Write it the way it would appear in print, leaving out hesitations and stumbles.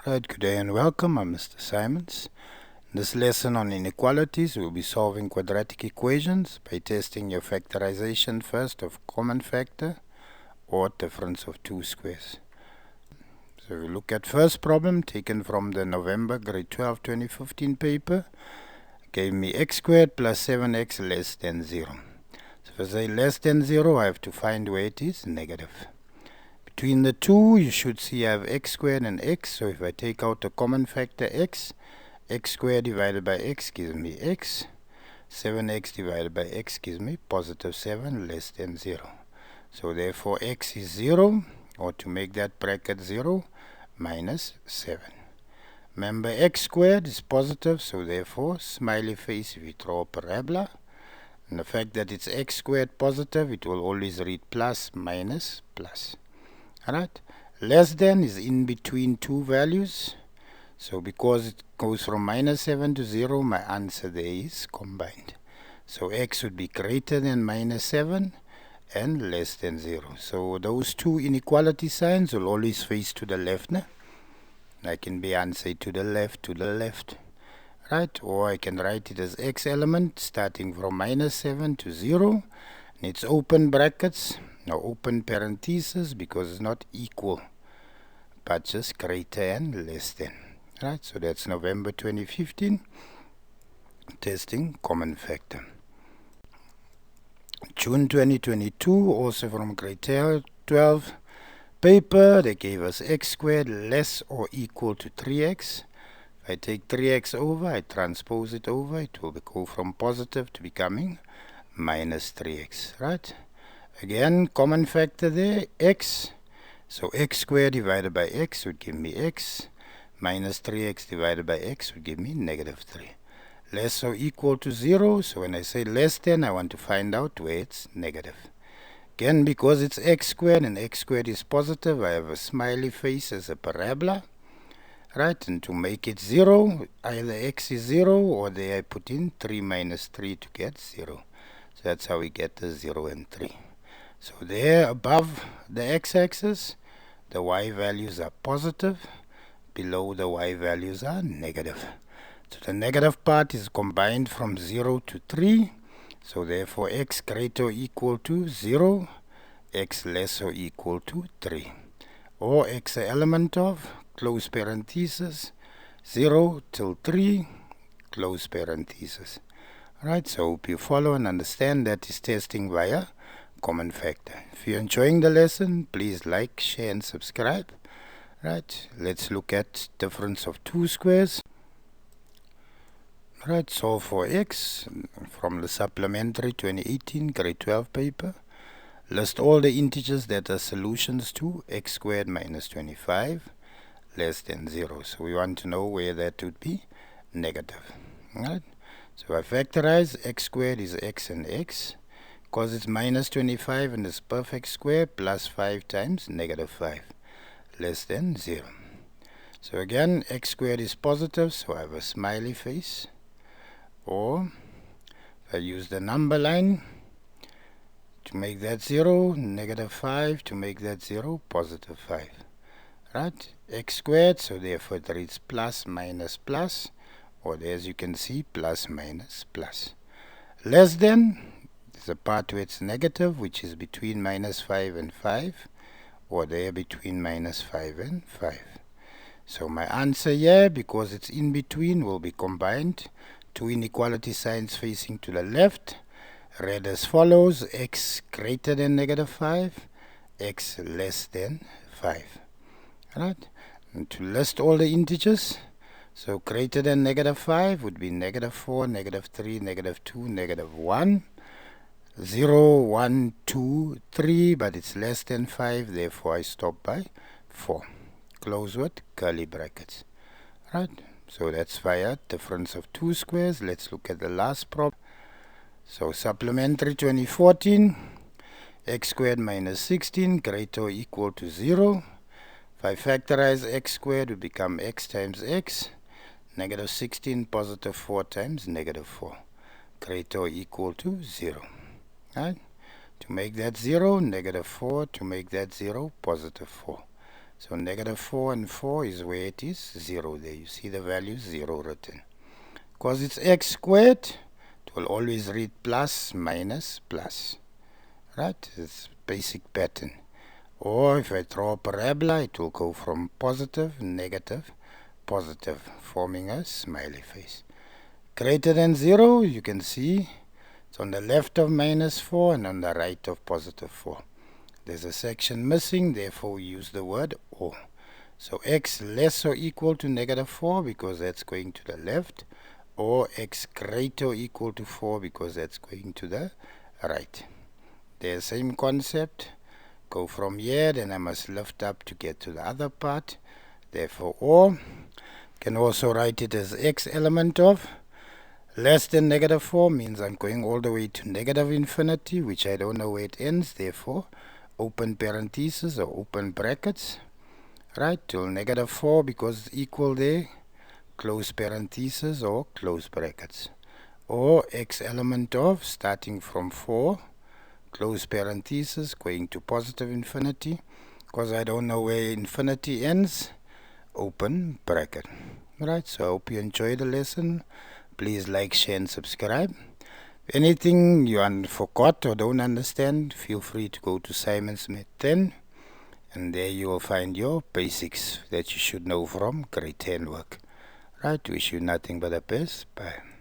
Right, good day and welcome. I'm Mr. Simons. In this lesson on inequalities, we'll be solving quadratic equations by testing your factorization first of common factor or difference of two squares. So we look at first problem taken from the November grade 12 2015 paper. Gave me x squared plus 7x less than 0. So if I say less than 0, I have to find where it is negative. Between the two, you should see I have x squared and x. So if I take out the common factor x squared divided by x gives me x. 7x divided by x gives me positive 7 less than 0. So therefore x is 0, or to make that bracket 0, minus 7. Remember, x squared is positive, so therefore smiley face if you draw a parabola. And the fact that it's x squared positive, it will always read plus, minus, plus. Alright, less than is in between two values. So because it goes from minus 7 to 0, my answer there is combined. So x would be greater than minus 7 and less than 0. So those two inequality signs will always face to the left. I can be answer to the left. Right? Or I can write it as x element starting from minus 7 to 0. And it's open brackets. Now open parentheses because it's not equal, but just greater and less than. Right, so that's November 2015, testing common factor. June 2022, also from grade 12 paper, they gave us x squared less or equal to 3x. If I take 3x over, I transpose it over, it will go from positive to becoming minus 3x, right? Again, common factor there, x. So x squared divided by x would give me x. Minus 3x divided by x would give me negative 3. Less or equal to 0. So when I say less than, I want to find out where it's negative. Again, because it's x squared and x squared is positive, I have a smiley face as a parabola. Right, and to make it 0, either x is 0 or there I put in 3 minus 3 to get 0. So that's how we get the 0 and 3. So there above the x-axis, the y values are positive. Below the y values are negative. So the negative part is combined from 0 to 3. So therefore x greater or equal to 0, x less or equal to 3. Or x an element of, close parenthesis, 0 till 3, close parenthesis. Alright, so hope you follow and understand that is testing via common factor. If you're enjoying the lesson, please like, share and subscribe. Right, let's look at difference of two squares. Right, solve for x from the supplementary 2018 grade 12 paper. List all the integers that are solutions to x squared minus 25 less than 0. So we want to know where that would be negative. Right, so I factorize x squared is x and x. Because it's minus 25 and it's perfect square, plus 5 times negative 5. Less than 0. So again, x squared is positive, so I have a smiley face. Or if I use the number line to make that 0, negative 5, to make that 0, positive 5. Right? X squared, so therefore it reads plus minus plus, or there as you can see, plus minus plus. Less than is the part where it's negative, which is between minus 5 and 5. Or there between minus 5 and 5. So my answer here, because it's in between, will be combined. Two inequality signs facing to the left. Read as follows: x greater than negative 5, x less than 5. Alright? And to list all the integers, so greater than negative 5 would be negative 4, negative 3, negative 2, negative 1. 0, 1, 2, 3, but it's less than 5, therefore I stop by 4. Close with curly brackets. Right, so that's via difference of two squares. Let's look at the last problem. So supplementary 2014, x squared minus 16 greater or equal to 0. If I factorize x squared, it would become x times x, negative 16 positive 4 times negative 4, greater or equal to 0. Right? To make that 0, negative 4. To make that 0, positive 4. So negative 4 and 4 is where it is 0 there. You see the value 0 written. Because it's x squared, it will always read plus minus plus. Right? It's basic pattern. Or if I draw a parabola, it will go from positive, negative, positive, forming a smiley face. Greater than 0, you can see it's on the left of minus 4 and on the right of positive 4. There's a section missing, therefore we use the word or. So x less or equal to negative 4 because that's going to the left, or x greater or equal to 4 because that's going to the right. The same concept. Go from here, then I must lift up to get to the other part. Therefore, or can also write it as x element of less than negative 4 means I'm going all the way to negative infinity, which I don't know where it ends. Therefore, open parentheses or open brackets, right, till negative 4 because it's equal there, close parentheses or close brackets. Or x element of starting from 4, close parentheses, going to positive infinity, because I don't know where infinity ends, open bracket. Right, so I hope you enjoy the lesson. Please like, share and subscribe. If anything you forgot or don't understand, feel free to go to Simon's Med 10, and there you will find your basics that you should know from grade 10 work. Right, wish you nothing but the best. Bye.